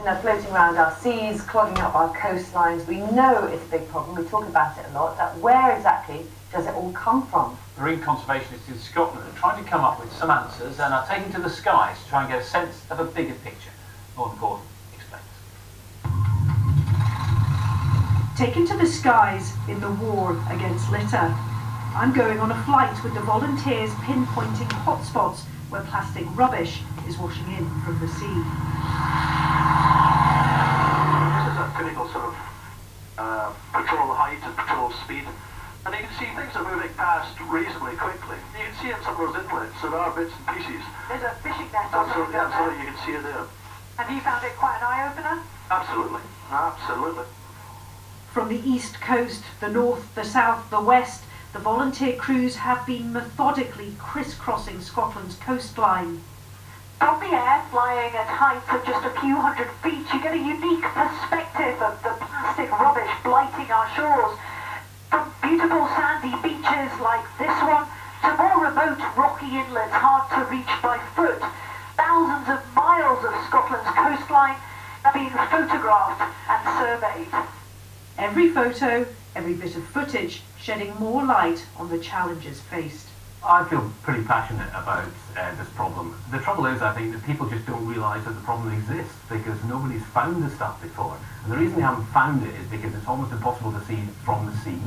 Are floating around our seas, clogging up our coastlines. We know it's a big problem. We talk about it a lot. Where exactly does it all come from? Marine conservationists in Scotland are trying to come up with some answers and are taking to the skies to try and get a sense of a bigger picture. Lorna Gordon explains. Taken to the skies in the war against litter. I'm going on a flight with the volunteers pinpointing hotspots where plastic rubbish is washing in from the sea. Critical sort of patrol height and patrol speed, and you can see things are moving past reasonably quickly. You can see in some of those inlets there are bits and pieces. There's a fishing net. Absolutely, you can see it there. Have you found it quite an eye-opener? Absolutely, absolutely. From the east coast, the north, the south, the west, the volunteer crews have been methodically crisscrossing Scotland's coastline. From the air, flying at heights of just a few hundred feet, you get a unique perspective of the plastic rubbish blighting our shores. From beautiful sandy beaches like this one, to more remote rocky inlets hard to reach by foot, thousands of miles of Scotland's coastline are being photographed and surveyed. Every photo, every bit of footage, shedding more light on the challenges faced. I feel pretty passionate about this problem. The trouble is, I think, that people just don't realise that the problem exists because nobody's found this stuff before. And the reason they haven't found it is because it's almost impossible to see from the sea,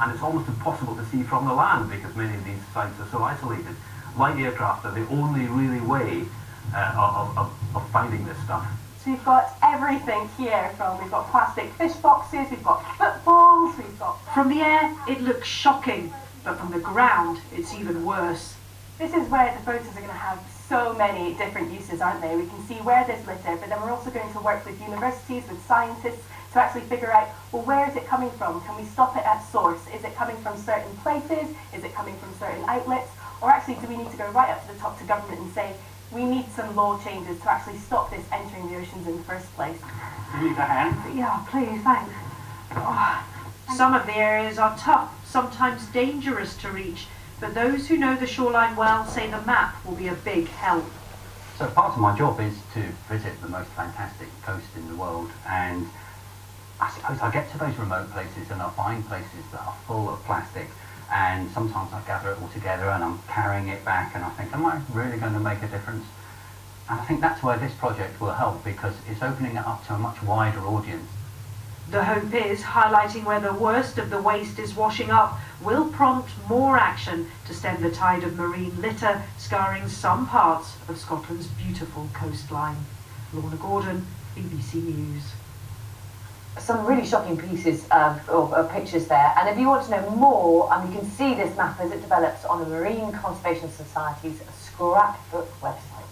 and it's almost impossible to see from the land because many of these sites are so isolated. Light aircraft are the only really way of finding this stuff. So we've got everything here we've got plastic fish boxes, we've got footballs, we've got... From the air, it looks shocking, but from the ground, it's even worse. This is where the photos are going to have so many different uses, aren't they? We can see where there's litter, but then we're also going to work with universities, with scientists, to actually figure out, well, where is it coming from? Can we stop it at source? Is it coming from certain places? Is it coming from certain outlets? Or actually, do we need to go right up to the top to government and say, we need some law changes to actually stop this entering the oceans in the first place? You need a hand? Yeah, please, thanks. Some of the areas are tough, sometimes dangerous to reach, but those who know the shoreline well say the map will be a big help. So part of my job is to visit the most fantastic coast in the world, and I suppose I get to those remote places and I find places that are full of plastic, and sometimes I gather it all together and I'm carrying it back and I think, am I really going to make a difference? And I think that's where this project will help because it's opening it up to a much wider audience. The hope is highlighting where the worst of the waste is washing up will prompt more action to stem the tide of marine litter scarring some parts of Scotland's beautiful coastline. Lorna Gordon, BBC News. Some really shocking pieces of pictures there, and if you want to know more, you can see this map as it develops on the Marine Conservation Society's scrapbook website.